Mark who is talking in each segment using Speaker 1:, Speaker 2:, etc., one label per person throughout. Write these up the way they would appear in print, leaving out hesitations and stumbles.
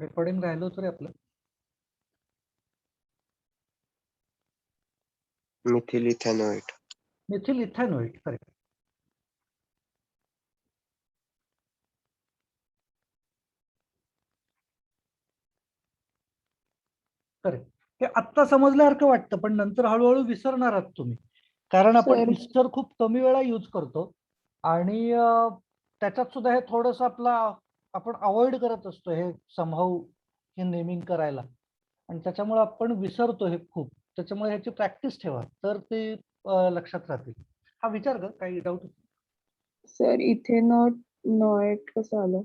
Speaker 1: Recording राहिलं होतं रे आपलं.
Speaker 2: Methyl ethanoid.
Speaker 1: Methyl ethanoid, correct. Correct. हे आत्ता समजल्यासारखं वाटतं, पण नंतर हळूहळू विसरणार आहात तुम्ही, कारण आपण
Speaker 3: Sir.
Speaker 1: इस्टर खूप कमी वेळा यूज करतो आणि त्याच्यात सुद्धा हे थोडस आपण अवॉइड करत असतो हे समहाऊ हे नेमिंग करायला, आणि त्याच्यामुळे आपण विसरतो हे खूप. त्याच्यामुळे ह्याची प्रॅक्टिस ठेवा तर ते लक्षात राहतील. हा विचार कर, काही डाऊट?
Speaker 3: सर इथेनॉइड कसं आलं?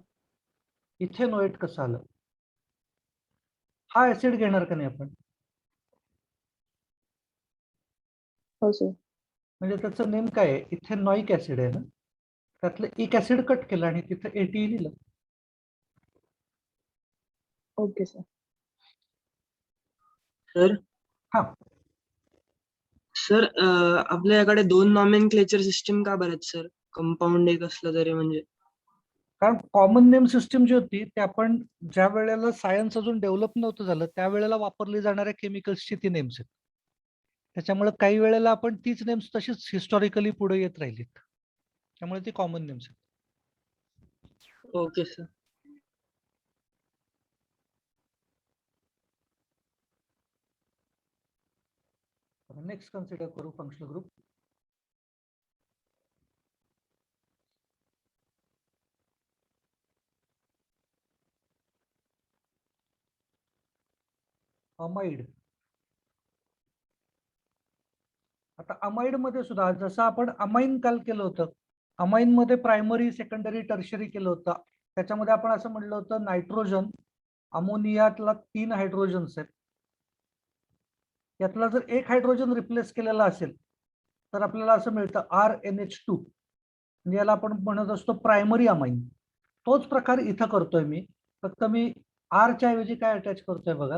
Speaker 1: इथेनॉइड कसं आलं? हा ऍसिड घेणार का नाही आपण?
Speaker 3: हो सर.
Speaker 1: म्हणजे त्याचं नेम काय आहे? इथेनॉइक ऍसिड आहे ना, त्यातलं एक ऍसिड कट केलं आणि तिथं ATE लिहिलं.
Speaker 3: Okay sir.
Speaker 4: सर
Speaker 1: हा,
Speaker 4: सर आपल्याकडे दोन नॉमेनक्लेचर सिस्टीम का बरं आहेत सर? कंपाऊंड एक असलं तरी म्हणजे.
Speaker 1: कारण कॉमन नेम सिस्टीम जी होती ते आपण ज्या वेळेला सायन्स अजून डेव्हलप नव्हतं झालं त्यावेळेला वापरली जाणाऱ्या केमिकल्सची ती नेम्स आहेत. त्याच्यामुळे काही वेळेला आपण तीच नेम्स तशीच हिस्टॉरिकली पुढे येत राहिलीत, त्यामुळे ती कॉमन नेम्स आहेत.
Speaker 4: Okay sir.
Speaker 1: नेक्स्ट कन्सिडर करू फंक्शनल ग्रुप. अमाइड. आता अमाइड मध्ये सुद्धा जसं आपण अमाइन काल केलं होतं, अमाइन मध्ये प्रायमरी सेकंडरी टर्शरी केलं होतं. त्याच्यामध्ये आपण असं म्हटलं होतं नायट्रोजन, अमोनियातला 3 हायड्रोजन्स आहेत, यातला जर एक हायड्रोजन रिप्लेस केलेला असेल तर आपल्याला असं मिळतं RNH2, म्हणजे याला आपण म्हणत असतो प्रायमरी अमाइन. तोच प्रकार इथं करतोय मी, फक्त मी R च्या ऐवजी काय अटॅच करतोय बघा,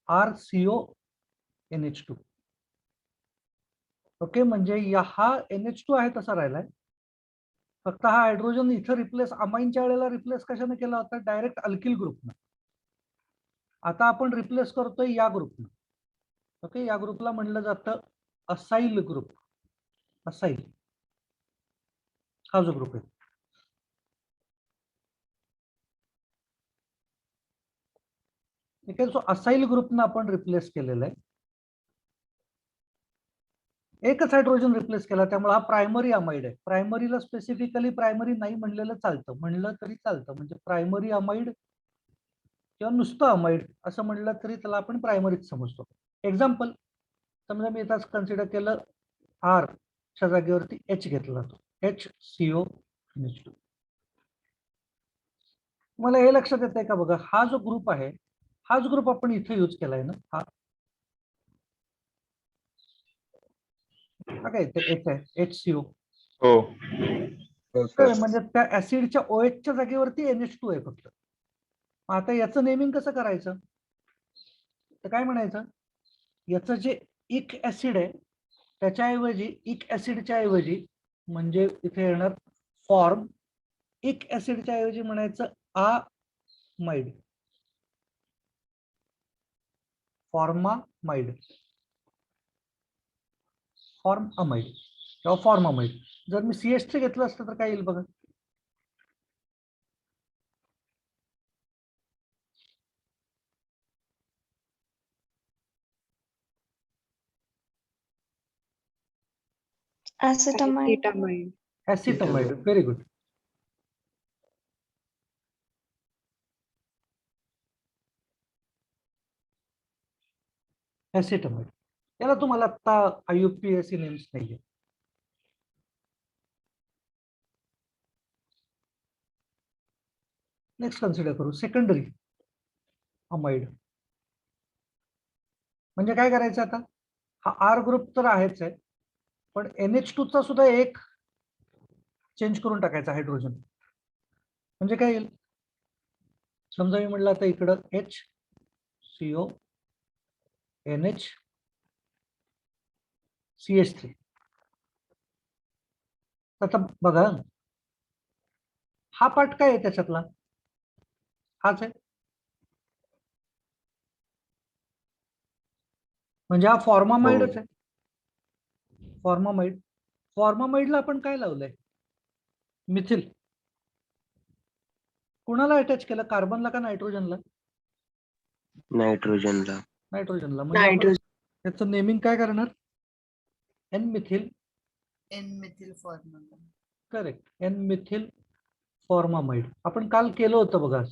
Speaker 1: RCONH2. ओके, म्हणजे हा NH2 आहे तसा राहिलाय, फक्त हा हायड्रोजन इथं रिप्लेस अमाइनच्या वेळेला रिप्लेस कशाने केला होता? डायरेक्ट अल्किल ग्रुपनं. आता आपण रिप्लेस करतोय या ग्रुपनं. ओके, या ग्रुपला म्हणलं जातं असाइल ग्रुप. असाइल हा जो ग्रुप आहे, ठीक आहे. सो असाइल ग्रुपनं आपण रिप्लेस केलेलं आहे, एकच हायड्रोजन रिप्लेस केला, त्यामुळे हा प्रायमरी अमाइड आहे. प्रायमरीला स्पेसिफिकली प्रायमरी नाही म्हणलेलं चालतं, म्हणलं तरी चालतं, म्हणजे प्रायमरी अमाइड किंवा नुसतं अमाइड असं म्हणलं तरी त्याला आपण प्रायमरीच समजतो. एक्झाम्पल, समजा मी इथं कन्सिडर केलं R च्या जागेवरती H घेतला जातो, HCONH2. मला हे लक्षात येत आहे का बघा, हा जो ग्रुप आहे हाच ग्रुप आपण इथे यूज केलाय ना, हा काय H आहे, HCO.
Speaker 2: हो.
Speaker 1: म्हणजे त्या ऍसिडच्या OH च्या जागेवरती NH2 आहे फक्त. आता याचं नेमिंग कसं करायचं? तर काय म्हणायचं, याचं जे इक ऍसिड आहे त्याच्याऐवजी इक ऍसिडच्या ऐवजी म्हणजे इथे येणार फॉर्म, इक ऍसिडच्या ऐवजी म्हणायचं अमाइड, फॉर्मामाइड, फॉर्म अमाइड किंवा फॉर्म अमाइड. जर मी CH3 घेतलं असतं तर काय येईल बघा,
Speaker 5: Acetamide.
Speaker 1: Acetamide. Very good. Acetamide. याला तुम्हाला आता IUPAC नेम्स नाहीये. नेक्स्ट कन्सिडर करू सेकंडरी अमाइड. म्हणजे काय करायचं आता, हा R ग्रुप तर आहेच आहे, पण NH2 चा सुद्धा एक चेंज करून टाकायचा हायड्रोजन. म्हणजे काय येईल, समजा मी म्हटलं आता इकडं HCONH CH3. आता बघा हा पार्ट काय आहे त्याच्यातला, हाच आहे. म्हणजे हा फॉर्मामाइडच आहे. फॉर्मामाइडला आपण काय लावलंय? मिथिल. कुणाला अटॅच केलं, कार्बनला का नायट्रोजनला?
Speaker 2: नायट्रोजनला.
Speaker 1: नायट्रोजनला. म्हणजे आपण त्याचं नेमिंग काय करणार? N methyl.
Speaker 5: N methyl formamide.
Speaker 1: Correct, N methyl formamide. आपण काल केलं होतं बघा.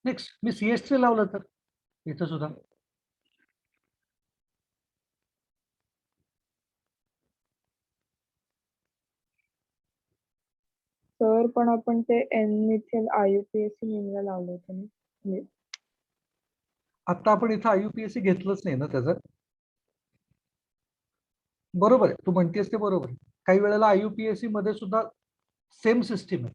Speaker 1: नेक्स्ट मी CH3 लावलं तर इथं सुद्धा
Speaker 3: सर पण आपण ते एन मिथेन IUPAC नेमला लावलं होतं ना. म्हणजे
Speaker 1: आता आपण इथं IUPAC घेतलंच नाही ना त्याचं. बरोबर आहे, तू म्हणतेस ते बरोबर आहे. काही वेळेला IUPAC मध्ये सुद्धा सेम सिस्टीम आहे.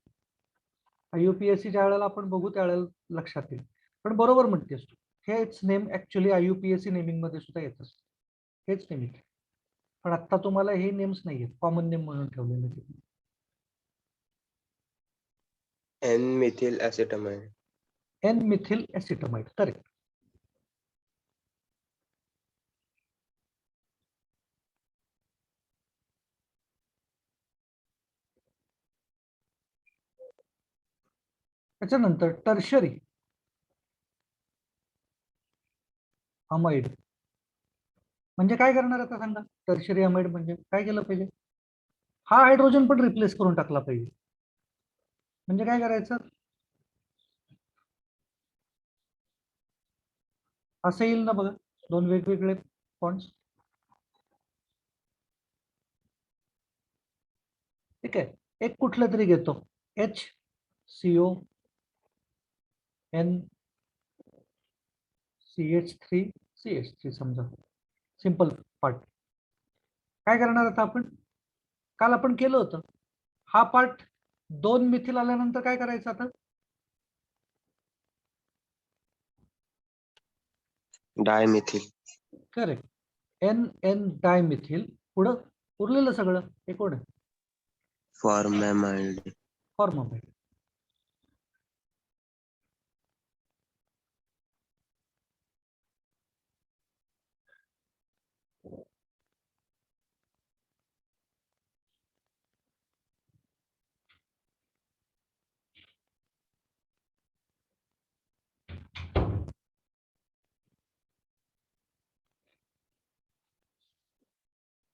Speaker 1: IUPAC ज्या वेळेला आपण बघू त्यावेळेला लक्षात येईल. पण बरोबर म्हणतेस तू, हेच नेम ऍक्च्युली IUPAC नेमिंग मध्ये सुद्धा येत असतं. हेच नेमिंग. पण आता तुम्हाला हे नेम्स नाहीये, कॉमन नेम म्हणून ठेवलेले तिथे.
Speaker 2: N methyl acetamide.
Speaker 1: N methyl acetamide. Correct. त्याच्यानंतर टर्शरी अमाइड. म्हणजे काय करणार आता सांगा? टर्शरी अमाइड म्हणजे काय केलं पाहिजे? हा हायड्रोजन पण रिप्लेस करून टाकला पाहिजे. म्हणजे काय करायचं? असं येईल ना बघा, दोन वेगवेगळे बॉन्ड्स. ठीक आहे, एक कुठलं तरी घेतो, HCO N CH3 समजा, सिंपल पार्ट. काय करणार आता आपण? काल आपण केलं होतं. हा पार्ट 2 मिथिल आल्यानंतर काय करायचं आता?
Speaker 2: डायमिथिल.
Speaker 1: Correct, NN dimethyl. पुढं उरलेलं सगळं हे कोण आहे?
Speaker 2: फॉर्मॅमाइड.
Speaker 1: फॉर्मामाइड.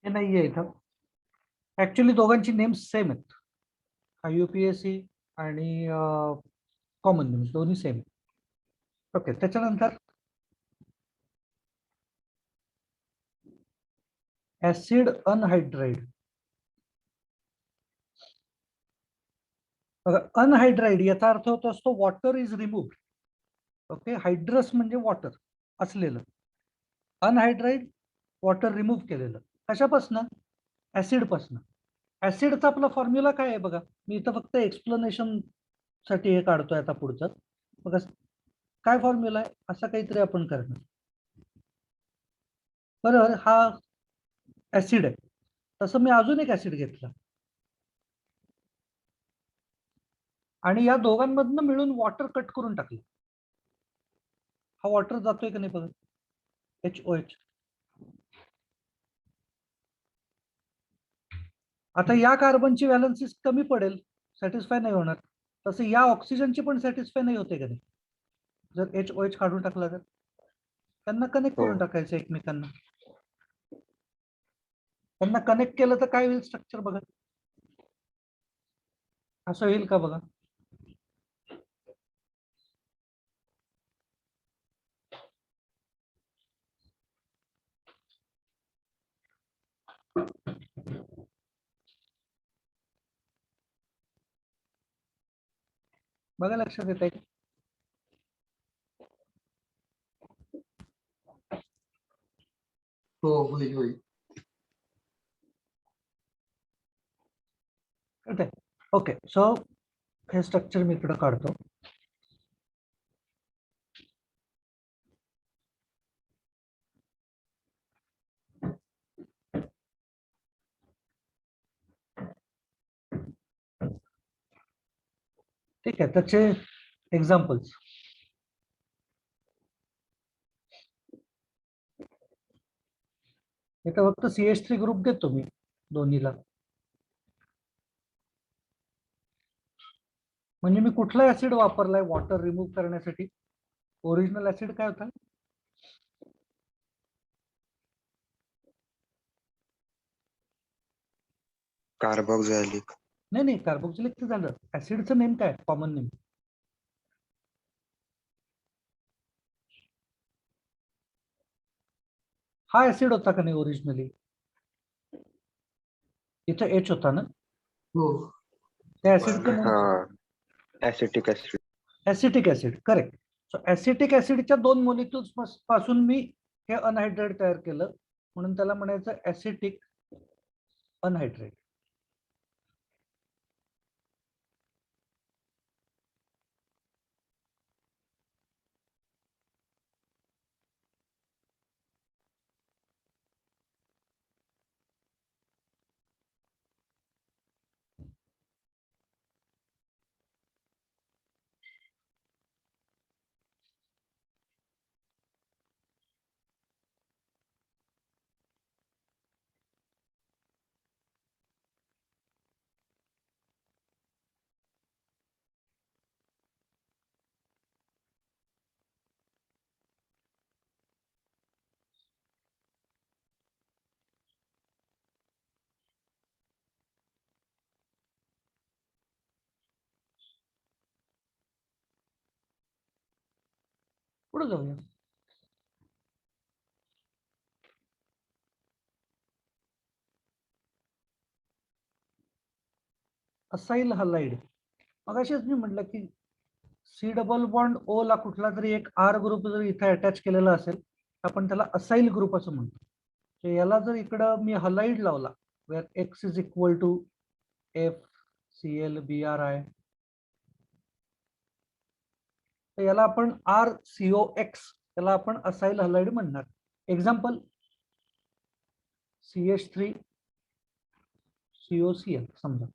Speaker 1: हे नाहीये इथं. ऍक्च्युली दोघांची नेम्स सेम आहेत. IUPAC आणि कॉमन नेम्स दोन्ही सेम. ओके, त्याच्यानंतर ऍसिड अनहायड्राइड. अनहायड्राइड याचा अर्थ होत असतो वॉटर इज रिमूव्ड. ओके, हायड्रस म्हणजे वॉटर असलेलं, अनहायड्राइड वॉटर रिमूव्ह केलेलं. कशापासनं? ऍसिड पासनं. ऍसिडचा आपला फॉर्म्युला काय आहे बघा. मी इथं फक्त एक्सप्लेनेशन साठी हे काढतोय आता पुढचं. बघा काय फॉर्म्युला आहे, असं काहीतरी आपण करणार. बरोबर, हा ऍसिड आहे. तसं मी अजून एक ऍसिड घेतला आणि या दोघांमधनं मिळून वॉटर कट करून टाकलं. हा वॉटर जातोय का नाही बघा, HOH. आता या कार्बनची व्हॅलन्सी कमी पडेल, सॅटिस्फाय नाही होणार. तसं या ऑक्सिजनची पण सॅटिस्फाय नाही होते का नाही? जर HOH काढून टाकला तर त्यांना कनेक्ट करून टाकायचं एकमेकांना. त्यांना कनेक्ट केलं तर काय होईल स्ट्रक्चर बघा. असं होईल का बघा. बघा लक्षात येत आहे का?
Speaker 5: हो, होईल होईल.
Speaker 1: ओके, सो हे स्ट्रक्चर मी इकडे काढतो. ठीक आहे, त्याचे एक्झाम्पल्स. इथं फक्त CH3 ग्रुप देतो मी दोन्हीला. म्हणजे मी कुठला ऍसिड वापरलाय वॉटर रिमूव्ह करण्यासाठी? ओरिजिनल ऍसिड काय होता?
Speaker 2: कार्बोक्झॅलिक.
Speaker 1: नाही, कार्बोक्सिलिक झालं. ऍसिडचं नेम काय, कॉमन नेम? हा ऍसिड होता का नाही ओरिजिनली? इथं H होता ना,
Speaker 4: हो.
Speaker 1: त्या ऍसिडचं नेम
Speaker 2: हा, acetic acid.
Speaker 1: Acetic acid, correct. So acetic ऍसिडच्या 2 मॉलिक्युल्स पासून मी हे अनहायड्रेट तयार केलं, म्हणून त्याला म्हणायचं ऍसिटिक अनहायड्रेट. पुढे जाऊया. Acyl halide. मगाशीच मी म्हटलं की C डबल बॉन्ड O ला कुठला तरी एक R ग्रुप जर इथे अटॅच केलेला असेल, आपण त्याला असाइल ग्रुप असं म्हणतो. तर याला जर इकडं मी हलाइड लावला, where X is equal to FClBri, तर याला आपण RCOX, त्याला आपण असाइल हलाइड म्हणणार. एक्झाम्पल CH3 COCl समजा.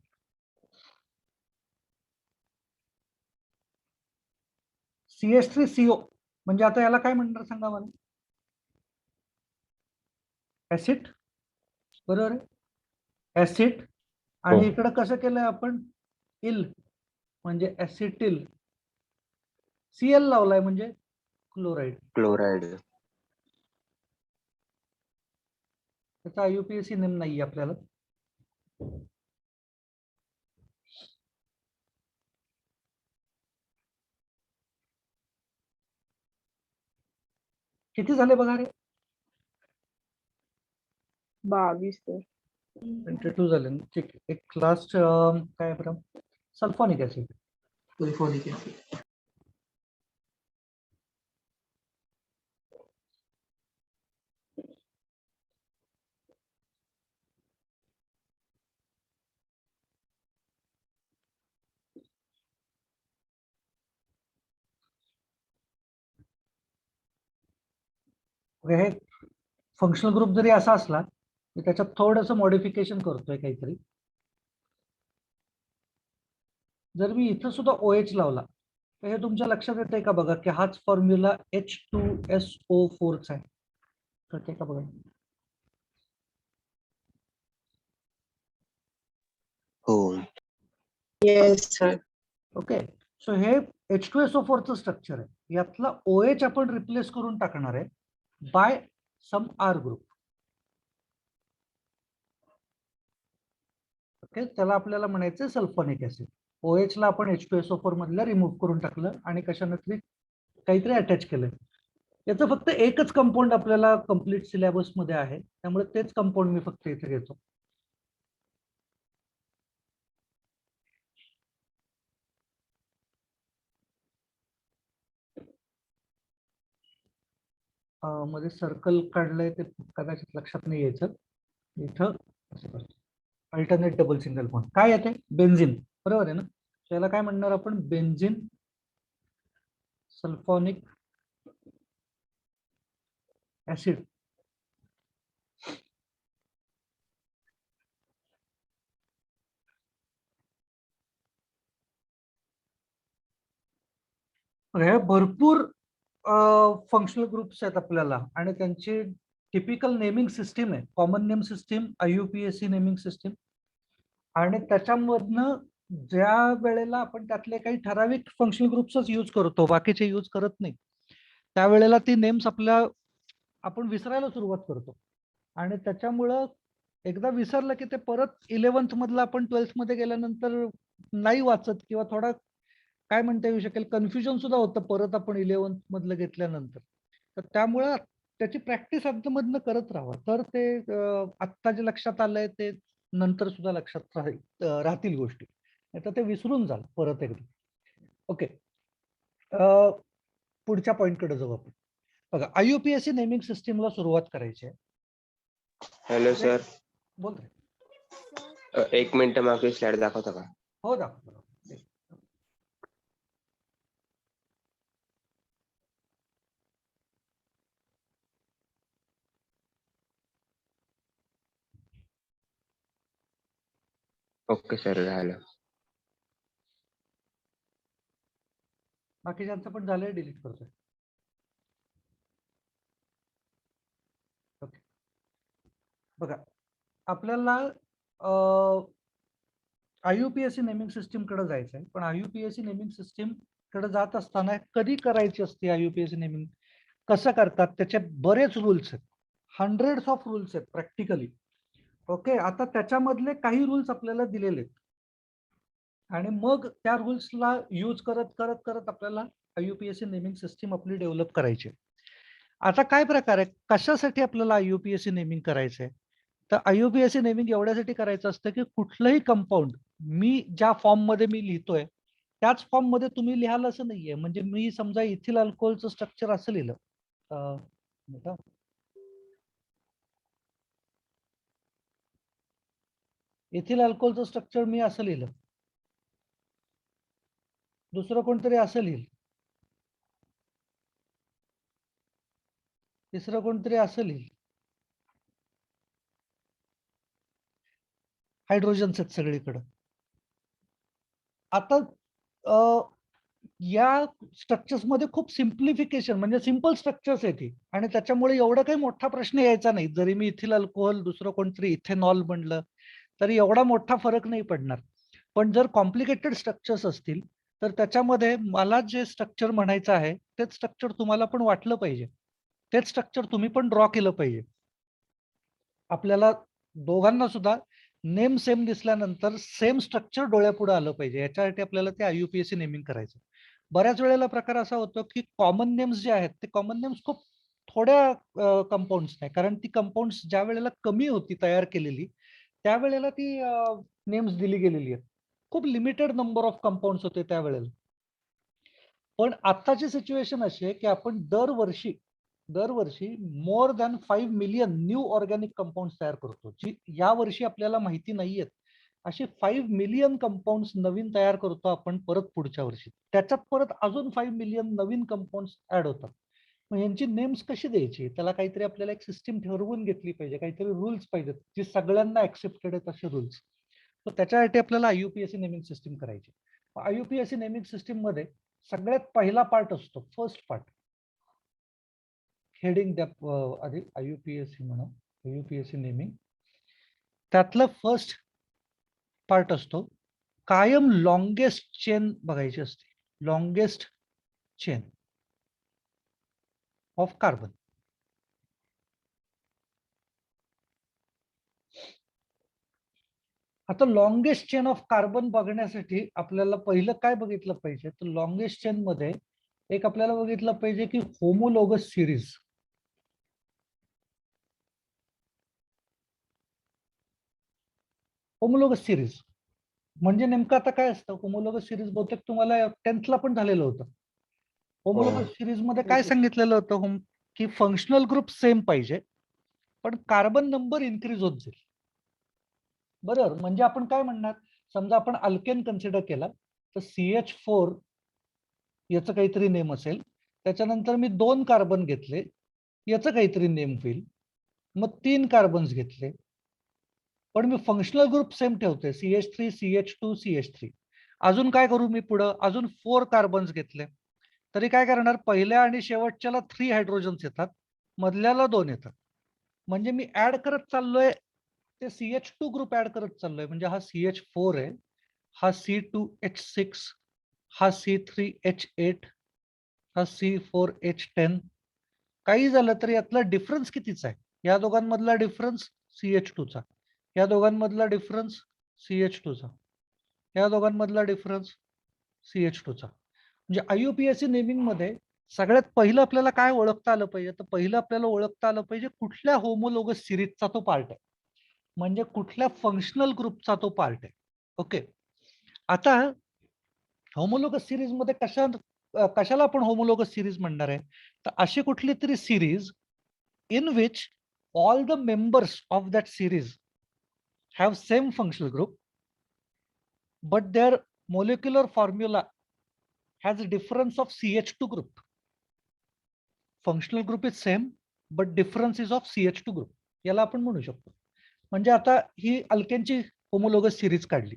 Speaker 1: CH3CO म्हणजे आता याला काय म्हणणार सांगा मला? ऍसिड, बरोबर आहे, ऍसिड. आणि इकडं कसं केलंय आपण? इल म्हणजे ऍसिटिल. Cl लावलाय म्हणजे क्लोराईड.
Speaker 2: क्लोराइड.
Speaker 1: त्याचा IUPAC नेम नाही आपल्याला. किती झाले बघा रे?
Speaker 3: 22 तर.
Speaker 1: 22 झाले ना. ठीक आहे. एक लास्ट काय बरं, सल्फोनिक ऍसिड.
Speaker 4: Sulphonic acid.
Speaker 1: हे फंक्शनल ग्रुप जरी असा असला, मी त्याच्यात थोडंसं मॉडिफिकेशन करतोय काहीतरी. जर मी इथं सुद्धा OH लावला, तर हे तुमच्या लक्षात येतंय का बघा, की हाच फॉर्म्युला H2SO4 चा आहे. कळतंय का बघा?
Speaker 2: हो.
Speaker 4: Yes sir.
Speaker 1: ओके. सो हे H2SO4 चं स्ट्रक्चर आहे. यातला OH आपण रिप्लेस करून टाकणार आहे बाय सम R ग्रुप. ओके, त्याला आपल्याला म्हणायचं सल्फोनिक ऍसिड. OH ला आपण H2SO4 मधलं रिमूव्ह करून टाकलं आणि कशाने तरी काहीतरी अटॅच केलं. याचं फक्त एकच कंपाऊंड आपल्याला कम्प्लीट सिलेबस मध्ये आहे, त्यामुळे तेच कंपाऊंड मी फक्त इथे घेतो. मध्ये सर्कल काढलंय ते कदाचित लक्षात नाही यायचं. इथं अल्टरनेट डबल सिंगल बॉन्ड काय येते? बेन्झिन, बरोबर आहे ना. त्याला काय म्हणणार आपण? Benzene sulphonic acid. हे भरपूर फंक्शनल ग्रुप्स आहेत आपल्याला आणि त्यांची टिपिकल नेमिंग सिस्टीम आहे. Common name system, IUPAC naming system. आणि त्याच्यामधनं ज्या वेळेला आपण त्यातले काही ठराविक फंक्शनल ग्रुप्सच यूज करतो, बाकीचे यूज करत नाही, त्यावेळेला ती नेम्स आपण विसरायला सुरुवात करतो. आणि त्याच्यामुळं एकदा विसरलं की ते परत 11th मधलं आपण 12th मध्ये गेल्यानंतर नाही वाचत, किंवा थोडा काय म्हणता येऊ शकेल कन्फ्युजन सुद्धा होतं परत आपण 11th मधलं घेतल्यानंतर. तर त्यामुळं त्याची प्रॅक्टिस अधमधनं करत राहावं, तर ते आत्ता जे लक्षात आलंय ते नंतर सुद्धा लक्षात राहतील गोष्टी, नाही तर ते विसरून जाल परत एकदा. ओके, पुढच्या पॉइंटकडे जाऊ आपण. बघा, IUPAC नेमिंग सिस्टीमला सुरुवात करायची आहे.
Speaker 2: हॅलो सर,
Speaker 1: बोल रे.
Speaker 2: 1 मिनिट मागे स्लाइड दाखवता का?
Speaker 1: हो, दाखव.
Speaker 2: ओके सर, झालं.
Speaker 1: बाकीच्यांचं पण झालंय, डिलीट करतोय. ओके, बघा, आपल्याला IUPAC नेमिंग सिस्टीम कडे जायचं आहे. पण IUPAC नेमिंग सिस्टीम कडे जात असताना कधी करायची असते IUPAC नेमिंग, कसं करतात, त्याचे बरेच रूल्स आहेत. हंड्रेड्स ऑफ रूल्स आहेत प्रॅक्टिकली. ओके, आता त्याच्यामधले काही रूल्स आपल्याला दिलेले आहेत आणि मग त्या रूल्सला यूज करत करत करत आपल्याला IUPAC नेमिंग सिस्टीम आपली डेव्हलप करायची. आता काय प्रकार आहे, कशासाठी आपल्याला IUPAC नेमिंग करायचंय? तर IUPAC नेमिंग एवढ्यासाठी करायचं असतं की कुठलंही कंपाऊंड मी ज्या फॉर्म मध्ये मी लिहितोय त्याच फॉर्म मध्ये तुम्ही लिहाल असं नाहीये. म्हणजे मी समजा इथिल अल्कोहोलचं स्ट्रक्चर असं लिहिलं, इथिल अल्कोहोलचं स्ट्रक्चर मी असं लिहिलं, दुसरं कोणतरी असं लिहिल, तिसरं कोणतरी असं लिहिल, हायड्रोजन्स आहेत सगळीकडं. आता या स्ट्रक्चर्स मध्ये खूप सिम्प्लिफिकेशन, म्हणजे सिंपल स्ट्रक्चर्स आहेत ही, आणि त्याच्यामुळे एवढा काही मोठा प्रश्न यायचा नाही. जरी मी इथिल अल्कोहोल दुसरं कोणतरी इथेनॉल म्हणलं तरी एवढा मोठा फरक नाही पडणार. पण जर कॉम्प्लिकेटेड स्ट्रक्चर्स असतील तर त्याच्यामध्ये मला जे स्ट्रक्चर म्हणायचं आहे तेच स्ट्रक्चर तुम्हाला पण वाटलं पाहिजे, तेच स्ट्रक्चर तुम्ही पण ड्रॉ केलं पाहिजे. आपल्याला दोघांना सुद्धा नेम सेम दिसल्यानंतर सेम स्ट्रक्चर डोळ्यापुढे आलं पाहिजे, याच्यासाठी आपल्याला ते IUPAC नेमिंग करायचं. बऱ्याच वेळेला प्रकार असा होतो की कॉमन नेम्स जे आहेत ते कॉमन नेम्स खूप थोड्या कंपाऊंड्स नाही, कारण ती कंपाऊंड्स ज्या वेळेला कमी होती तयार केलेली त्यावेळेला ती नेम्स दिली गेलेली आहेत. खूप लिमिटेड नंबर ऑफ कंपाऊंड्स होते त्यावेळेला. पण आत्ताची सिच्युएशन अशी आहे की आपण दरवर्षी more than 5 million new organic compound तयार करतो, जी या वर्षी आपल्याला माहिती नाहीयेत. असे 5 मिलियन कंपाऊंड्स नवीन तयार करतो आपण परत पुढच्या वर्षी. त्याच्यात परत अजून 5 मिलियन नवीन कंपाऊंड्स ऍड होतात. मग यांची नेम्स कशी द्यायची, त्याला काहीतरी आपल्याला एक सिस्टीम ठरवून घेतली पाहिजे, काहीतरी रूल्स पाहिजेत जे सगळ्यांना ऍक्सेप्टेड आहेत असे रूल्स. तर त्याच्यासाठी आपल्याला IUPAC नेमिंग सिस्टीम करायची. IUPAC नेमिंग सिस्टीम मध्ये सगळ्यात पहिला पार्ट असतो, फर्स्ट पार्ट, हेडिंग द्या आधी IUPAC म्हणा, IUPAC नेमिंग. त्यातलं फर्स्ट पार्ट असतो कायम लॉंगेस्ट चेन बघायची असते, लॉंगेस्ट चेन ऑफ कार्बन. आता लॉंगेस्ट चेन ऑफ कार्बन बघण्यासाठी आपल्याला पहिलं काय बघितलं पाहिजे, तर लॉंगेस्ट चेन मध्ये एक आपल्याला बघितलं पाहिजे की होमोलोगस सिरीज. होमोलोगस सिरीज म्हणजे नेमकं आता काय असतं, होमोलोगस सिरीज बहुतेक तुम्हाला 10th ला पण झालेलं होतं. होमोलोगस सिरीज मध्ये काय सांगितलेलं होतं की फंक्शनल ग्रुप सेम पाहिजे पण कार्बन नंबर इन्क्रीज होत जाईल. बरोबर, म्हणजे आपण काय म्हणणार, समजा आपण अल्केन कन्सिडर केला तर CH4 याचं काहीतरी नेम असेल, त्याच्यानंतर मी 2 कार्बन घेतले याचं काहीतरी नेम होईल, मग 3 कार्बन्स घेतले पण मी फंक्शनल ग्रुप सेम ठेवते, CH3 CH2 CH3. अजून काय करू मी पुढं, अजून 4 कार्बन्स घेतले, तरी काय करणार, पहिल्या आणि शेवटच्याला 3 हायड्रोजन्स येतात, मधल्याला 2 येतात. म्हणजे मी ऍड करत चाललोय ते CH2 ग्रुप ऍड करत चाललोय. म्हणजे हा CH4 आहे, हा C2H6, हा C3H8, हा C4H10. काही झालं तर यातला डिफरन्स कितीचा आहे? या दोघांमधला डिफरन्स CH2 चा, या दोघांमधला डिफरन्स CH2 चा, या दोघांमधला डिफरन्स CH2 चा. म्हणजे IUPAC नेमिंग मध्ये सगळ्यात पहिलं आपल्याला काय ओळखता आलं पाहिजे, तर पहिलं आपल्याला ओळखता आलं पाहिजे कुठल्या होमोलोगस सिरीजचा तो पार्ट आहे, म्हणजे कुठल्या फंक्शनल ग्रुपचा तो पार्ट आहे. ओके, आता होमोलोगस सिरीज मध्ये कशाला आपण होमोलोगस सिरीज म्हणणार आहे, तर अशी कुठली तरी series in which all the members of that series have same functional group, but their molecular formula has a difference of CH2 group. Functional group is same, but difference is of CH2 group. याला आपण म्हणू शकतो. म्हणजे आता ही अल्केनची homologous series काढली.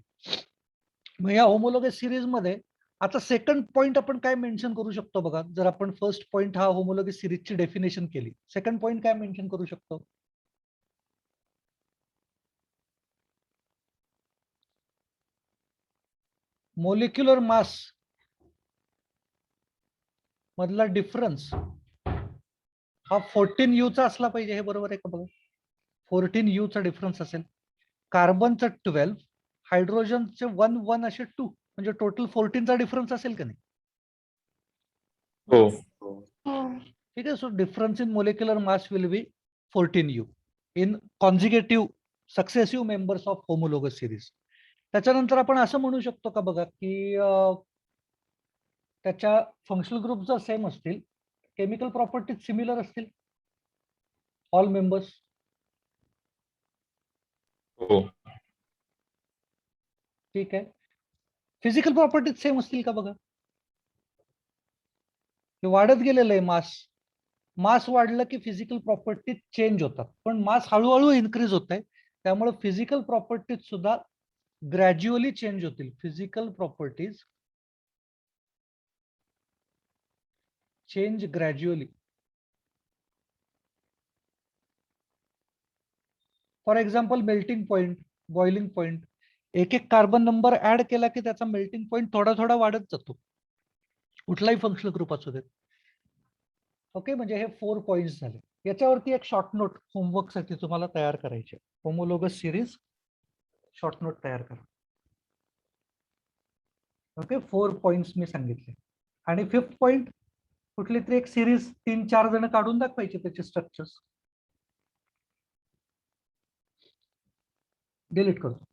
Speaker 1: मग या homologous series मध्ये आता सेकंड पॉइंट आपण काय मेन्शन करू शकतो बघा. जर आपण फर्स्ट पॉइंट हा होमोलोगस सिरीजची डेफिनेशन केली, सेकंड पॉइंट काय मेन्शन करू शकतो? मोलिक्युलर मास मधला डिफरन्स हा 14U चा असला पाहिजे. हे बरोबर आहे का बघा? 14U चा डिफरन्स असेल. कार्बनचं 12, हायड्रोजनचे 1 1 असे 2, म्हणजे टोटल 14 चा डिफरन्स असेल का नाही?
Speaker 2: हो.
Speaker 1: ठीक आहे. So difference in molecular mass will be 14U in consecutive successive members of homologous series. त्याच्यानंतर आपण असं म्हणू शकतो का बघा की त्याच्या फंक्शनल ग्रुप जर सेम असतील, केमिकल प्रॉपर्टीज सिमिलर असतील ऑल मेंबर्स.
Speaker 2: हो.
Speaker 1: ठीक आहे. फिजिकल प्रॉपर्टीज सेम असतील का बघा? हे वाढत गेलेलं आहे मास. मास वाढलं की फिजिकल प्रॉपर्टीज चेंज होतात, पण मास हळूहळू इन्क्रीज होत आहे, त्यामुळे फिजिकल प्रॉपर्टीज सुद्धा ग्रॅज्युअली चेंज होतील. Physical properties change gradually. For example melting point, boiling point. एक एक कार्बन नंबर ऍड केला की त्याचा मेल्टिंग पॉइंट थोडा थोडा वाढत जातो, कुठलाही फंक्शनल ग्रुप असू देत. ओके, म्हणजे हे 4 पॉइंट्स झाले. याच्यावरती एक शॉर्ट नोट होमवर्क साठी तुम्हाला तयार करायचे. होमोलोगस सिरीज शॉर्ट नोट तयार करा. ओके, 4 पॉइंट्स मी सांगितले. आणि 5th पॉइंट कुठली तरी एक सिरीज 3-4 जण काढून दाखवायचे त्याचे स्ट्रक्चर्स. डिलीट करतो.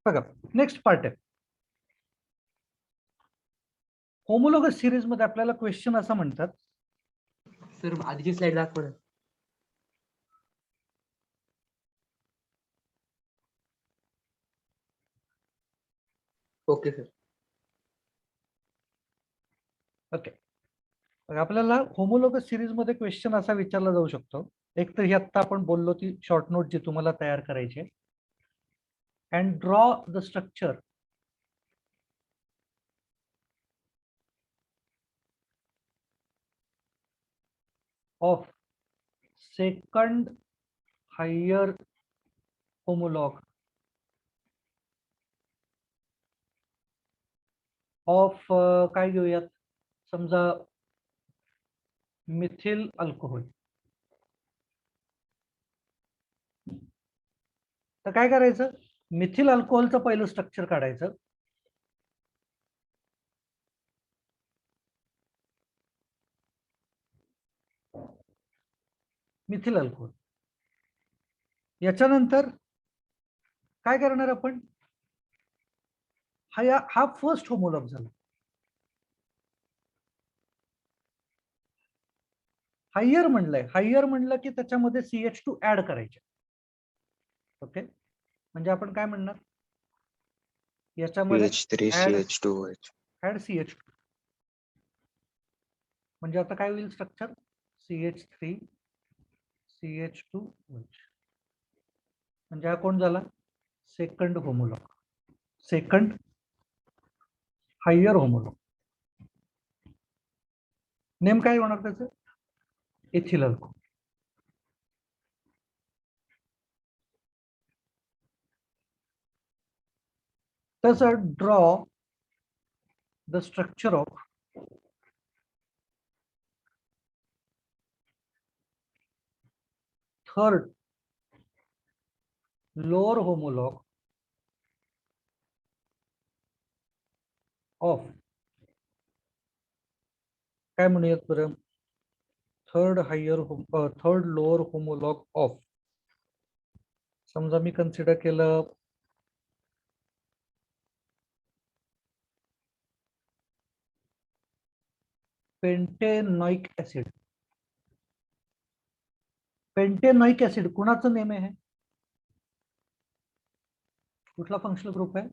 Speaker 1: बघा, नेक्स्ट पार्ट आहे. होमोलोगस सिरीज मध्ये आपल्याला क्वेश्चन असं म्हणतात,
Speaker 4: सर आधीची स्लाइड दाखव ना. Okay sir.
Speaker 1: ओके, आपल्याला होमोलोगस सिरीज मध्ये क्वेश्चन असा विचारला जाऊ शकतो. एक तर ही आता आपण बोललो ती शॉर्ट नोट जी तुम्हाला तयार करायची आहे. And draw the structure of second higher homologue of काय घेऊयात, समजा मिथिल अल्कोहोल. तर काय करायचं, मिथिल अल्कोहोलचं पहिलं स्ट्रक्चर काढायचं. Methyl alcohol. याच्यानंतर काय करणार आपण, हा फर्स्ट होमोलॉग झाला. हायर म्हणलंय, हायर म्हणलं की त्याच्यामध्ये CH2 ऍड करायचे. ओके, म्हणजे आपण काय म्हणणार, याच्यामध्ये
Speaker 2: CH3
Speaker 1: ऍड
Speaker 2: CH2H.
Speaker 1: CH2. म्हणजे आता काय होईल स्ट्रक्चर, CH3 CH2H. म्हणजे हा कोण झाला, second homolog. Second higher homolog. Name काय होणार त्याचं? Ethyl alcohol. तसं draw the structure of third lower homolog of, काय म्हणूयात बरं, थर्ड लोअर होमोलॉग ऑफ. समजा मी कन्सिडर केलं पेंटेनॉइक ऍसिड. पेंटेनॉइक ऍसिड कुणाचं नेम आहे? कुठला फंक्शनल ग्रुप आहे?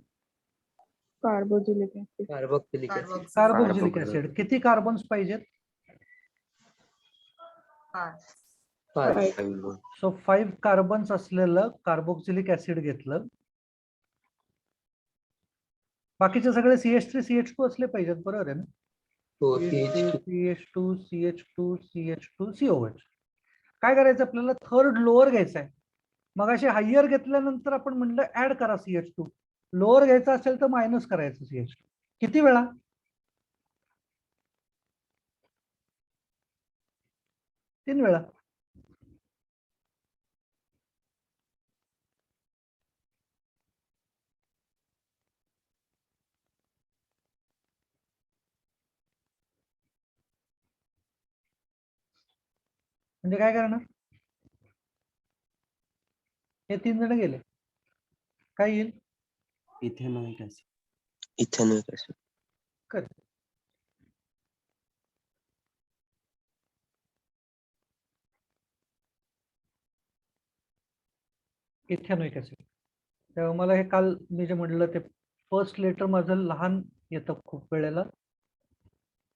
Speaker 3: Carboxylic acid.
Speaker 1: Carboxylic acid. किती कार्बन्स पाहिजेत?
Speaker 5: 5.
Speaker 1: सो 5 कार्बन्स असलेलं कार्बोक्सिलिक ऍसिड घेतलं. बाकीचे सगळे CH3 CH2 असले पाहिजेत, बरोबर आहे ना?
Speaker 5: हो,
Speaker 1: CH2 CH2 CH2 COH. काय करायचं आपल्याला? थर्ड लोअर घ्यायचा आहे. मग असे हायर घेतल्यानंतर आपण म्हणलं ऍड करा CH2. लोअर घ्यायचा असेल तर मायनस करायचं CH2. किती वेळा? 3 वेळा. म्हणजे काय करणार? हे 3 जण गेले, काय येईल?
Speaker 2: Ethanoic acid.
Speaker 1: कर. Ethanoic acid. तेव्हा मला हे काल मी जे म्हटलं ते फर्स्ट लेटर माझं लहान येतं खूप वेळेला.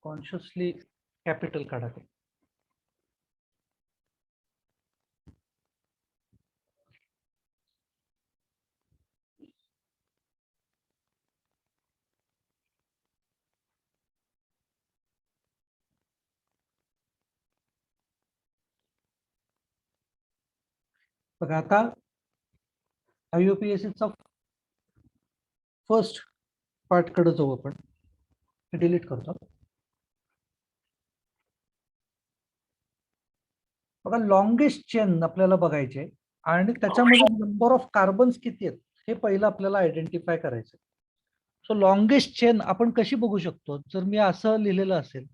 Speaker 1: कॉन्शियसली कॅपिटल काढा ते. बघा आता IUPAC चा फर्स्ट पार्ट कडे जाऊ आपण. डिलीट करतो. बघा लॉंगेस्ट चेन आपल्याला बघायचे आणि त्याच्यामध्ये नंबर ऑफ कार्बन्स किती आहेत हे पहिलं आपल्याला आयडेंटिफाय करायचं. सो लॉंगेस्ट चेन आपण कशी बघू शकतो? जर मी असं लिहिलेलं असेल,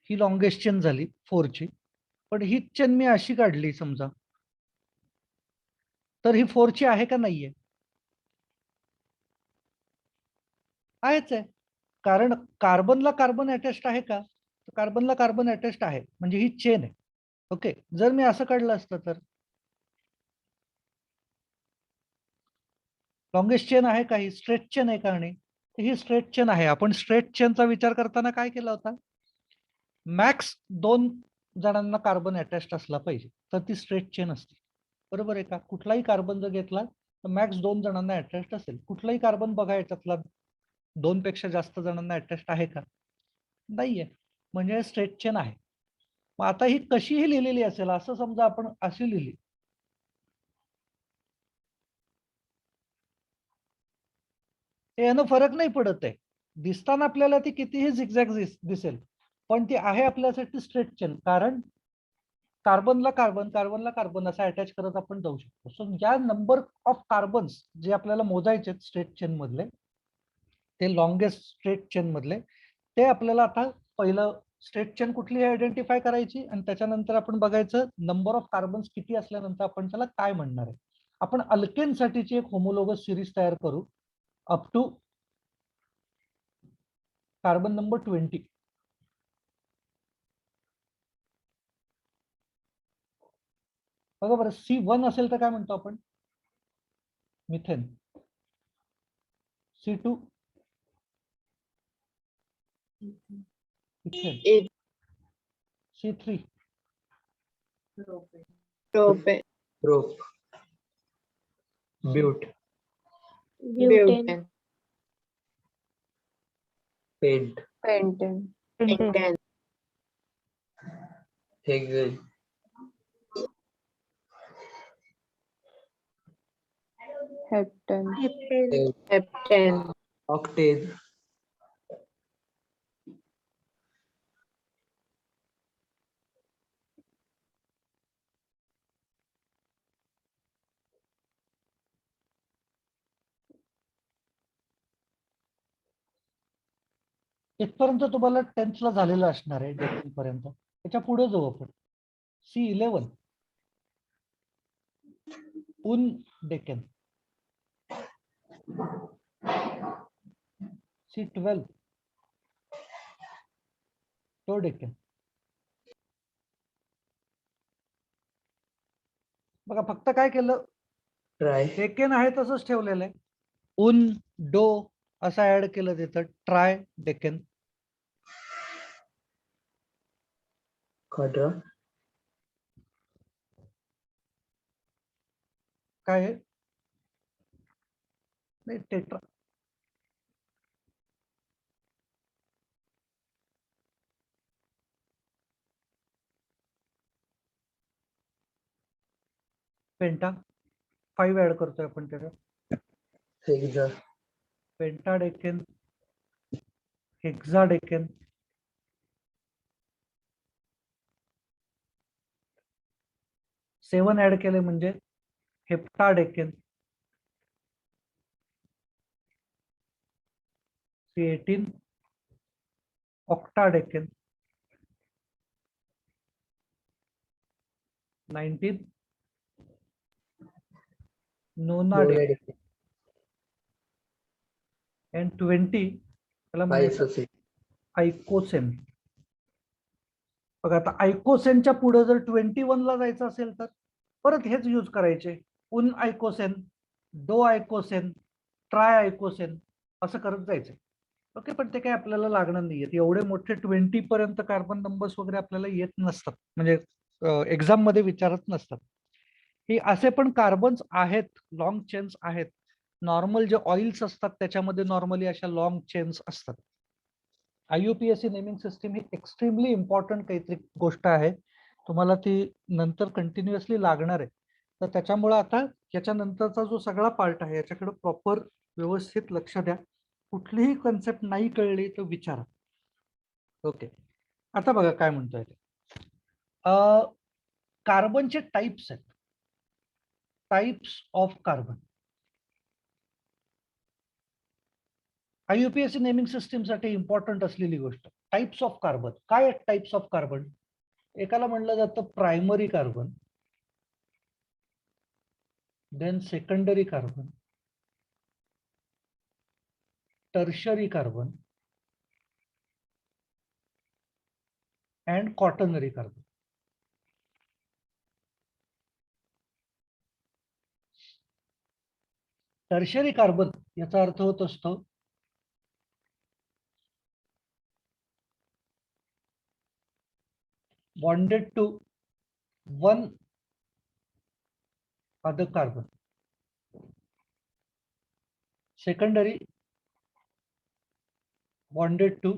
Speaker 1: ही लॉंगेस्ट चेन झाली 4 ची, पण ही चेन मी अशी काढली समजा, तर ही 4 ची आहे का नाहीये? आहेच आहे, कारण कार्बनला कार्बन अटॅच्ड आहे का? कार्बनला कार्बन अटॅच्ड आहे, म्हणजे ही चेन आहे. ओके. जर मी असं काढलं असतं तर लॉंगेस्ट चेन आहे का? ही स्ट्रेट चेन आहे का? आणि ही स्ट्रेट चेन आहे. आपण स्ट्रेट चेनचा विचार करताना काय केला होता? मॅक्स 2 जणांना कार्बन अटॅच्ड असला पाहिजे तर ती स्ट्रेट चेन असते, बरोबर आहे का? कुठलाही कार्बन जर घेतला तर मॅक्स 2 जणांना अटॅच्ड असेल. कुठलाही कार्बन बघा याच्यातला 2 पेक्षा जास्त जणांना अटॅच्ड आहे का? नाहीये, म्हणजे स्ट्रेट चेन आहे. मग आता ही कशीही लिहिलेली असेल, असं समजा आपण अशी लिहिली, यानं फरक नाही पडत आहे. दिसताना आपल्याला ती कितीही झिगझॅग दिसेल, पण ती आहे आपल्यासाठी स्ट्रेट चेन, कारण कार्बनला कार्बन कार्बनला कार्बन असं अटॅच करत आपण जाऊ शकतो. सो या नंबर ऑफ कार्बन्स जे आपल्याला मोजायचे स्ट्रेट चेन मधले, ते लॉंगेस्ट स्ट्रेट चेन मधले, ते आपल्याला आता पहिलं स्ट्रेट चेन कुठली आयडेंटिफाय करायची आणि त्याच्यानंतर आपण बघायचं नंबर ऑफ कार्बन्स किती असल्यानंतर आपण त्याला काय म्हणणार आहे. आपण अल्केन साठीची एक होमोलोगस सिरीज तयार करू अप टू कार्बन नंबर 20. बघा बरं, C1 असेल तर काय म्हणतो आपण? Methane. C2 ethane. C3
Speaker 3: propane.
Speaker 5: Prop. But. Butane. Pent.
Speaker 3: Pentane.
Speaker 5: Hexane.
Speaker 3: Heptane.
Speaker 5: Heptane. Octane.
Speaker 1: इथपर्यंत तुम्हाला टेन्थला झालेलं असणार आहे डेक्कन पर्यंत. त्याच्या पुढे जाऊ आपण. C11 उन डेक्कन. C12 टो डेक्कन. बघा फक्त काय केलं,
Speaker 5: ट्राय.
Speaker 1: डेक्कन आहे तसंच ठेवलेलं आहे. उन डो असं ऍड केलं तिथं. ट्राय डेक्कन.
Speaker 5: क्वाड्रा.
Speaker 1: काय आहे? नाही टेट्रा. पेंटा 5 ऍड करतोय आपण त्याच्यात.
Speaker 5: Hexa.
Speaker 1: Penta decane. Hexa decane. Seven add केले म्हणजे hepta decane. C18 octa decane. 19 nona decane. and 20 त्याला म्हणायचं
Speaker 5: आयसोसेन.
Speaker 1: आयकोसेन. बघा आता आयकोसेनच्या पुढे जर 21 ला जायचं असेल तर परत हेच यूज करायचे. उन आयकोसेन, डो आयकोसेन, ट्राय आयकोसेन असं करत जायचं. ओके, पण ते काय आपल्याला लागणार नाहीये. एवढे मोठे 20 पर्यंत कार्बन नंबर्स वगैरे आपल्याला येत नसतात, म्हणजे एक्झाम मध्ये विचारत नसतात. हे असे पण कार्बन्स आहेत, लॉंग चेन्स आहेत. नॉर्मल जे ऑइल्स असतात त्याच्यामध्ये नॉर्मली अशा लॉंग चेन्स असतात. IUPAC नेमिंग सिस्टीम ही एक्स्ट्रीमली इम्पॉर्टंट काहीतरी गोष्ट आहे. तुम्हाला ती नंतर कंटिन्युअसली लागणार आहे. तर त्याच्यामुळे आता याच्यानंतरचा जो सगळा पार्ट आहे याच्याकडे प्रॉपर व्यवस्थित लक्ष द्या. कुठलीही कन्सेप्ट नाही कळली तर विचारा. ओके, आता बघा काय म्हणतोय ते. कार्बनचे टाइप्स आहेत. Types of carbon. IUPAC naming system साठी इम्पॉर्टंट असलेली गोष्ट. Types of carbon. काय आहेत टाइप्स ऑफ कार्बन? एकाला म्हणलं जातं primary carbon, then secondary carbon, tertiary carbon and quaternary carbon. Tertiary carbon याचा अर्थ होत असतो bonded to one other carbon. Secondary bonded to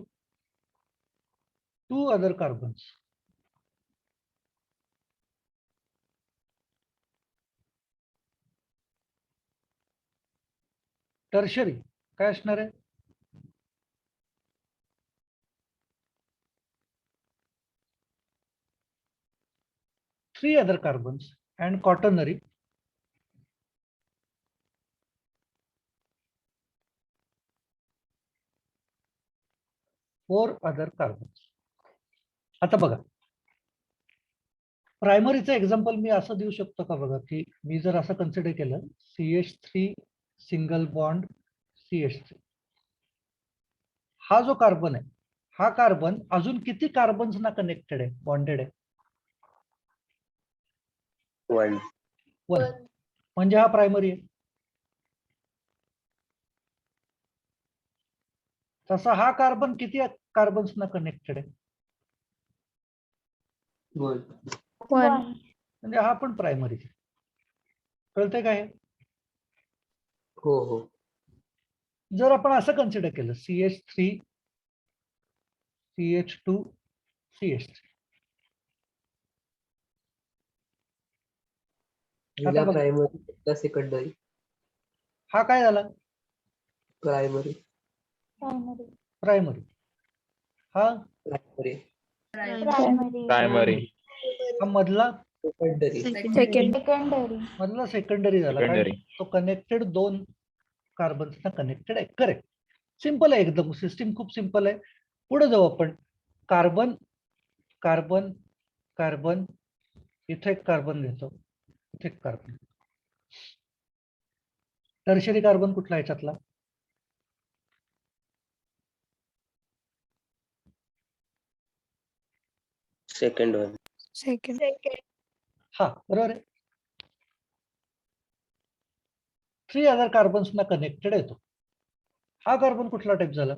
Speaker 1: two other carbons. Tertiary काय असणार आहे? Three other carbons. And quaternary four other carbons. आता बघा, प्रायमरीचं example मी असं देऊ शकतो का? बघा की मी जर असं कन्सिडर केलं CH3 सिंगल बॉन्ड CH3, हा जो कार्बन आहे हा कार्बन अजून किती कार्बन्स ना कनेक्टेड आहे, बॉन्डेड आहे?
Speaker 2: 1.
Speaker 1: 1. म्हणजे हा प्रायमरी आहे. तसा हा कार्बन किती कार्बन्स ना कनेक्टेड आहे?
Speaker 5: 1.
Speaker 1: म्हणजे हा पण प्रायमरी. कळतंय काय?
Speaker 5: हो हो.
Speaker 1: जर आपण असं कन्सिडर केलं CH3 CH2 CH3
Speaker 5: हिला
Speaker 1: बघ.
Speaker 5: प्रायमरी सेकंडरी
Speaker 1: हा काय झाला
Speaker 5: प्रायमरी
Speaker 1: प्रायमरी, हा
Speaker 5: प्रायमरी
Speaker 6: प्रायमरी
Speaker 1: हा मधला
Speaker 5: सेकंडरी
Speaker 1: मधला सेकंडरी झाला, कारण
Speaker 6: सेकंडरी
Speaker 1: तो कनेक्टेड दोन कार्बन्सना कनेक्टेड आहे. करेक्ट. सिंपल आहे एकदम, सिस्टीम खूप सिंपल आहे. पुढे जाऊ आपण. कार्बन कार्बन कार्बन, इथे एक कार्बन घेतो, इथे एक कार्बन. टर्शरी कार्बन कुठला याच्यातला?
Speaker 2: Second one.
Speaker 1: हा बरोबर आहे. 3 अदर कार्बन्सना कनेक्टेड येतो. हा कार्बन कुठला टाइप झाला?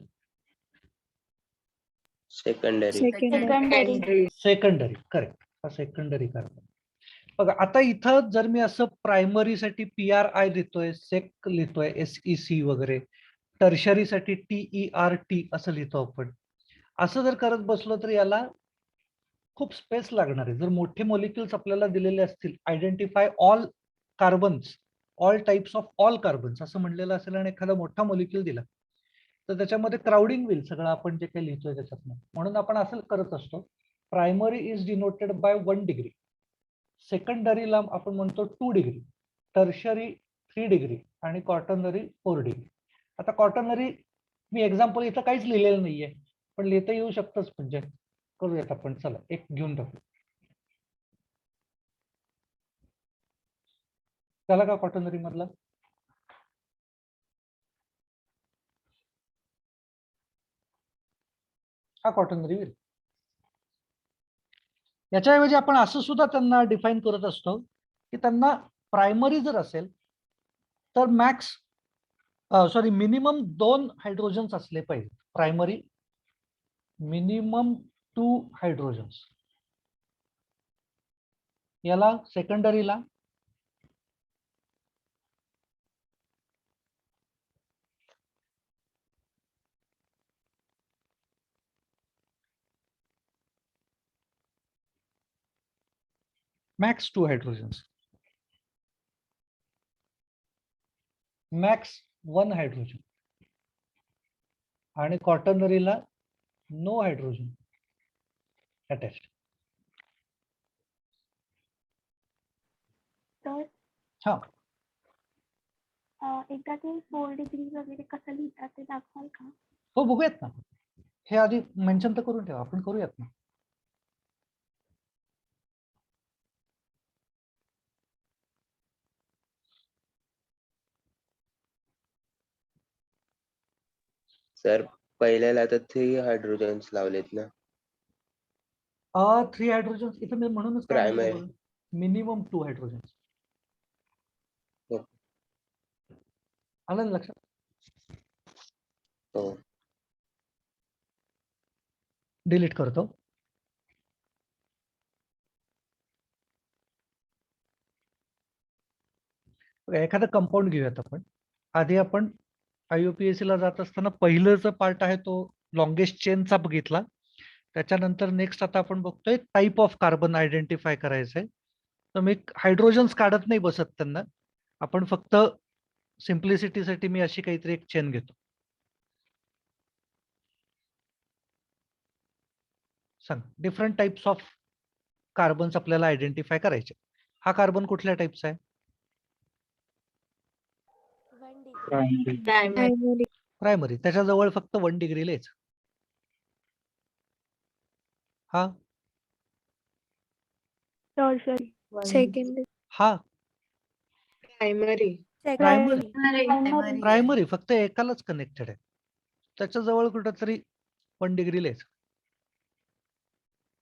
Speaker 2: सेकंडरी.
Speaker 1: सेकंडरी. करेक्ट. हा सेकंडरी कार्बन. बघा आता इथं जर मी असं प्रायमरीसाठी PRI लिहितोय, सेक लिहितोय, SEC वगैरे, टर्शरीसाठी TERT असं लिहितो आपण. असं जर करत बसलो तर याला खूप स्पेस लागणार आहे. जर मोठे मॉलिक्युल्स आपल्याला दिलेले असतील, identify all carbons, all types of all carbons असं म्हणलेलं असेल आणि एखादा मोठा मॉलिक्युल दिला तर त्याच्यामध्ये क्राउडिंग होईल सगळं आपण जे काही लिहितोय त्याच्यातनं. म्हणून आपण असं करत असतो. Primary is denoted by 1 degree, सेकंडरीला आपण म्हणतो 2 डिग्री, टर्शरी 3 डिग्री आणि क्वाटर्नरी 4 डिग्री. आता क्वाटर्नरी मी एक्झाम्पल इथं काहीच लिहिलेलं नाहीये, पण लिहिता येऊ शकतंच. म्हणजे करूयात आपण. चला एक घेऊन टाकू. झाला का क्वाटर्नरी मधला? हा क्वाटर्नरी होईल. याच्याऐवजी आपण असं सुद्धा त्यांना डिफाईन करत असतो की त्यांना प्रायमरी जर असेल तर मॅक्स मिनिमम 2 हायड्रोजन्स असले पाहिजे. Primary minimum 2 hydrogens. याला सेकंडरीला मॅक्स 2 हायड्रोजन्स, मॅक्स 1 हायड्रोजन आणि क्वाटर्नरीला नो हायड्रोजन अटॅच. हा
Speaker 7: एकदा ते 4 डिग्री वगैरे कसं लिहितात ते दाखवाल का?
Speaker 1: हो बघूयात ना. हे आधी मेन्शन तर करून ठेवा, आपण करूयात ना.
Speaker 2: सर पहिल्याला तर 3 हायड्रोजन्स लावलेत ना.
Speaker 1: 3 हायड्रोजन्स इथं मी म्हणूनच काय
Speaker 2: Primary.
Speaker 1: म्हटलं, मिनिमम 2 हायड्रोजन्स.
Speaker 2: हो.
Speaker 1: आलं ना लक्षात?
Speaker 2: हो.
Speaker 1: डिलीट करतो. एखादा कंपाऊंड घेऊयात आपण. आधी आपण IUPAC ला जात असताना पहिलं पार्ट आहे तो लॉंगेस्ट चेनचा बघितला. त्याच्यानंतर नेक्स्ट आता आपण बघतोय टाईप ऑफ कार्बन आयडेंटिफाय करायचंय. तर मी हायड्रोजन्स काढत नाही बसत त्यांना. आपण फक्त सिम्प्लिसिटीसाठी मी अशी काहीतरी एक चेन घेतो. सांग, डिफरंट टाइप्स ऑफ कार्बन्स आपल्याला आयडेंटिफाय करायचे. हा कार्बन कुठल्या टाइपचा आहे? प्रायमरी. त्याच्याजवळ फक्त 1 डिग्रीला यायचं. हा हा प्रायमरी फक्त एकालाच कनेक्टेड आहे. त्याच्याजवळ कुठंतरी 1 डिग्रीला यायचं.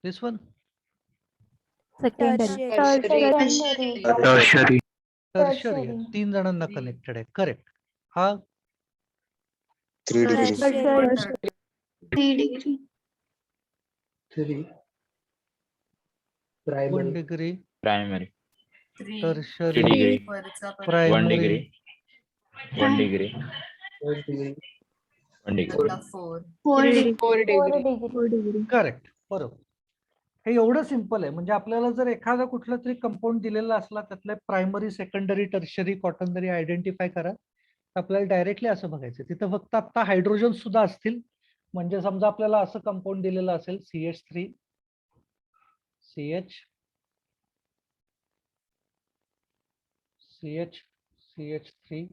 Speaker 1: दिस वन
Speaker 6: टर्शरी
Speaker 1: 3 जणांना कनेक्टेड आहे. करेक्ट. हा
Speaker 2: 3 degree.
Speaker 5: 3
Speaker 1: 1
Speaker 5: primary
Speaker 1: degree,
Speaker 6: primary
Speaker 1: tertiary,
Speaker 6: 3 degree 1
Speaker 1: primary,
Speaker 6: degree 1 degree
Speaker 5: 4 degree.
Speaker 6: 1 degree.
Speaker 7: 4
Speaker 3: 4 degree.
Speaker 1: Correct, बरोबर. हे एवढं सिंपल आहे. म्हणजे आपल्याला जर एखादा कुठला तरी कंपाऊंड दिलेला असला, त्यातले primary, secondary, tertiary, quaternary identify करा. आपल्याला डायरेक्टली असं बघायचं. तिथं फक्त आता हायड्रोजन सुद्धा असतील. म्हणजे समजा आपल्याला असं कंपाऊंड दिलेलं असेल CH3 CH3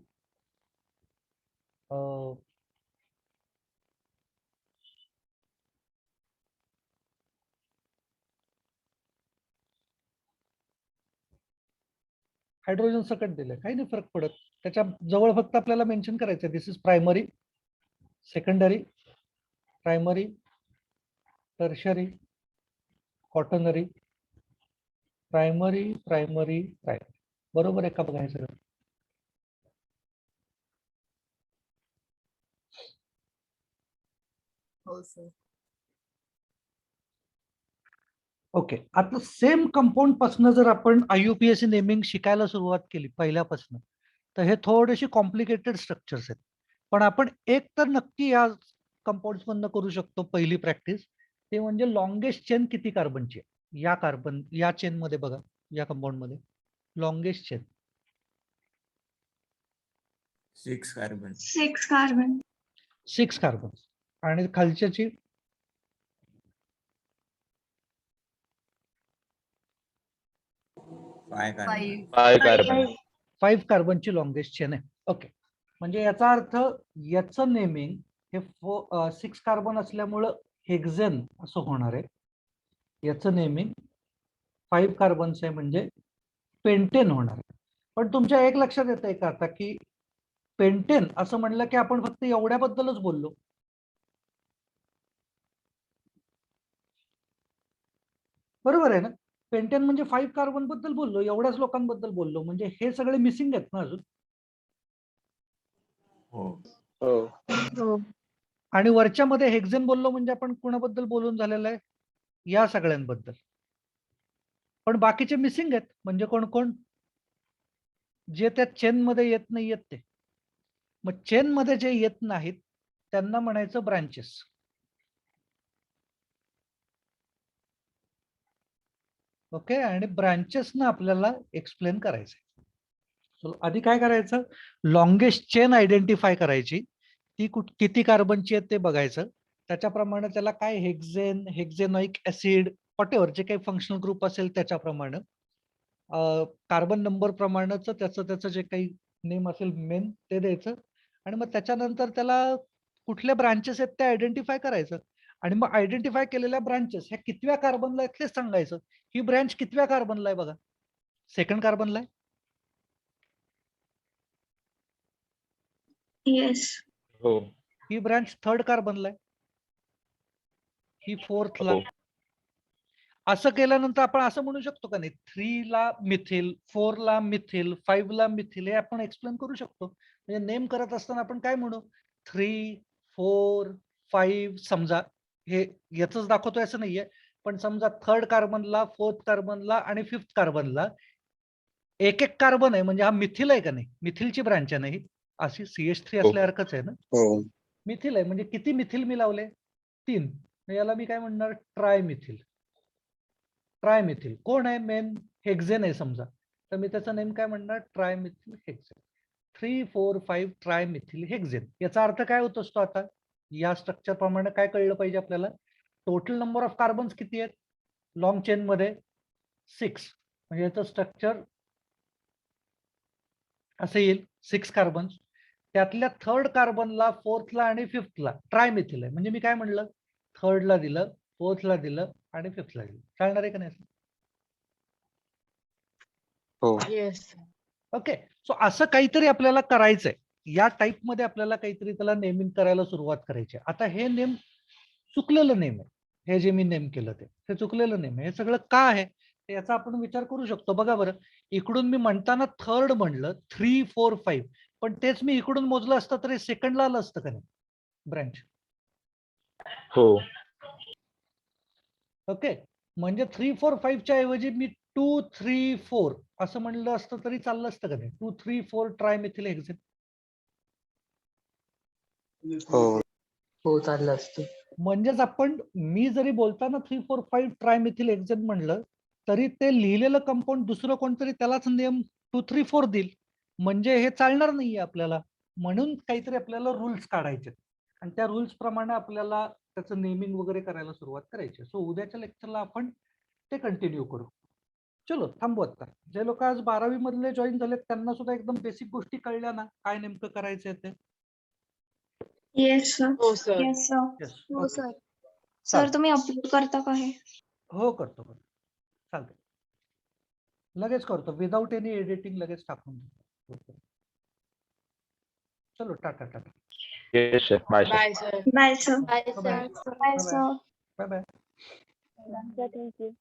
Speaker 1: हायड्रोजन सकट दिलं, काही नाही फरक पडत. त्याच्या जवळ फक्त आपल्याला मेन्शन करायचं this is primary, secondary, primary, tertiary, quaternary, primary. बरोबर आहे का बघायचं.
Speaker 8: हो सर.
Speaker 1: ओके, आता सेम कंपाऊंड पासून जर आपण IUPAC नेमिंग शिकायला सुरुवात केली पहिल्यापासून, तर हे थोडेसे कॉम्प्लिकेटेड स्ट्रक्चर्स आहेत. पण आपण एक तर नक्की या कंपाऊंड्स मधनं करू शकतो. पहिली प्रॅक्टिस ते म्हणजे लॉंगेस्ट चेन किती कार्बनची आहे. या चेन मध्ये बघा, या कंपाऊंड मध्ये लॉंगेस्ट चेन
Speaker 6: 6 carbon.
Speaker 1: 6 कार्बन आणि खालच्याची
Speaker 6: 5 carbon.
Speaker 2: 5 कार्बन.
Speaker 1: 5 कार्बनची लॉंगेस्ट चेन आहे. ओके, म्हणजे याचा अर्थ याचं नेमिंग हे 6 कार्बन असल्यामुळं हेक्झेन असं होणार आहे. याचं नेमिंग 5 कार्बनचं आहे म्हणजे पेंटेन होणार आहे. पण तुमच्या एक लक्षात येत आहे का आता की पेंटेन असं म्हणलं की आपण फक्त एवढ्याबद्दलच बोललो. बरोबर आहे ना. पेंटेन म्हणजे 5 कार्बन बद्दल बोललो, एवढ्याच लोकांबद्दल बोललो. म्हणजे हे सगळे मिसिंग आहेत ना अजून.
Speaker 6: हो.
Speaker 2: हो.
Speaker 1: आणि वरच्या मध्ये हेक्झेन बोललो म्हणजे आपण कोणाबद्दल बोलून झालेलं आहे, या सगळ्यांबद्दल. पण बाकीचे मिसिंग आहेत. म्हणजे कोण कोण, जे त्या चेन मध्ये येत नाही येत ते. मग चेन मध्ये जे येत नाहीत त्यांना म्हणायचं ब्रांचेस. ओके, आणि ब्रांचेसना आपल्याला एक्सप्लेन करायचं. आधी काय करायचं, लॉंगेस्ट चेन आयडेंटिफाय करायची. ती किती कार्बनची आहे ते बघायचं. त्याच्याप्रमाणे त्याला काय हेक्झेन, हेक्झेनॉइक ऍसिड, वॉटेव्हर जे काही फंक्शनल ग्रुप असेल त्याच्याप्रमाणे, कार्बन नंबर प्रमाणेच त्याचं जे काही नेम असेल मेन ते द्यायचं. आणि मग त्याच्यानंतर त्याला कुठल्या ब्रांचेस आहेत ते आयडेंटिफाय करायचं. आणि मग आयडेंटिफाय केलेल्या ब्रांचेस ह्या कितव्या कार्बनला आहेत ते सांगायचं. ही ब्रँच कितव्या कार्बनला आहे बघा, सेकंड कार्बनला आहे.
Speaker 2: हो.
Speaker 1: ही ब्रँच थर्ड कार्बनला आहे. ही फोर्थला.
Speaker 2: हो.
Speaker 1: असं केल्यानंतर आपण असं म्हणू शकतो का नाही, 3 ला मिथिल, 4 ला मिथिल, 5 ला मिथिल, हे आपण एक्सप्लेन करू शकतो. म्हणजे नेम करत असताना आपण काय म्हणू, 3, 4, 5 समजा हे याच दाखवतोय असं नाहीये. पण समजा थर्ड कार्बनला, फोर्थ कार्बनला आणि फिफ्थ कार्बनला एक एक कार्बन आहे. म्हणजे हा मिथिल आहे का नाही, मिथिलची ब्रांच आहे ना ही. अशी CH3 असल्यासारखंच आहे ना.
Speaker 2: हो.
Speaker 1: मिथिल आहे म्हणजे किती मिथिल मी लावले, 3. याला मी काय म्हणणार, ट्रायमिथिल. ट्रायमिथिल कोण आहे, मेन हेक्झेन आहे समजा, तर मी त्याचं नेम काय म्हणणार, ट्रायमिथिल हेक्झेन. 3, 4, 5 ट्रायमिथिल हेक्झेन. याचा अर्थ काय होत असतो आता, या स्ट्रक्चर प्रमाणे काय कळलं पाहिजे आपल्याला, टोटल नंबर ऑफ कार्बन्स किती आहेत लॉंग चेन मध्ये, 6. म्हणजे याचं स्ट्रक्चर असं येईल, 6 कार्बन्स. त्यातल्या थर्ड कार्बनला, फोर्थला आणि फिफ्थला ट्रायमिथिल आहे. म्हणजे मी काय म्हणलं, थर्डला दिलं, फोर्थला दिलं आणि फिफ्थला दिलं. चालणार आहे का नाही.
Speaker 2: हो.
Speaker 1: ओके, सो असं काहीतरी आपल्याला करायचंय. या टाईप मध्ये आपल्याला काहीतरी त्याला नेमिंग करायला सुरुवात करायची. आता हे नेम चुकलेलं नेम आहे. हे जे मी नेम केलं ते चुकलेलं नेम आहे. हे सगळं का आहे याचा आपण विचार करू शकतो. बघा बरं, इकडून मी म्हणताना थर्ड म्हणलं, 3, 4, 5, पण तेच मी इकडून मोजलं असतं तरी सेकंडला आलं असतं का नाही ब्रँच.
Speaker 2: हो.
Speaker 1: ओके, म्हणजे 3, 4, 5 च्या ऐवजी मी 2, 3, 4 असं म्हणलं असतं तरी चाललं असतं का नाही. 2, 3, 4 ट्रायमिथिल हेक्झेन.
Speaker 2: हो
Speaker 5: हो चाललं असतं.
Speaker 1: म्हणजेच आपण मी जरी बोलताना 3,4,5 ट्रायमिथिल हेक्झेन म्हणलं तरी ते लिहिलेलं कंपाऊंड दुसरं कोणतरी त्यालाच नियम 2,3,4 देईल. म्हणजे हे चालणार नाहीये आपल्याला. म्हणून काहीतरी आपल्याला रूल्स काढायचे आणि त्या रूल्स प्रमाणे आपल्याला त्याचं नेमिंग वगैरे करायला सुरुवात करायची. सो उद्याच्या लेक्चरला आपण ते कंटिन्यू करू. चलो थांबू आता. जे लोक आज 12वी मधले जॉईन झालेत त्यांना सुद्धा एकदम बेसिक गोष्टी कळल्या ना काय नेमकं करायचंय ते.
Speaker 7: Yes sir.
Speaker 8: हो सर.
Speaker 7: Yes sir.
Speaker 1: Yes,
Speaker 7: हो
Speaker 1: okay.
Speaker 7: सर.
Speaker 1: चालेल.
Speaker 7: सर तुम्ही अपलोड करता का हे?
Speaker 1: हो करतो चालतंय. लगेच करतो विदाऊट एनी एडिटिंग लगेच टाकून देतो. चलो tata tata.
Speaker 6: Yes, sir. Bye, sir.
Speaker 8: Bye sir.
Speaker 7: Bye sir.
Speaker 6: Bye,
Speaker 1: Bye-bye.
Speaker 7: Bye sir.
Speaker 1: Bye bye.
Speaker 7: Thank you.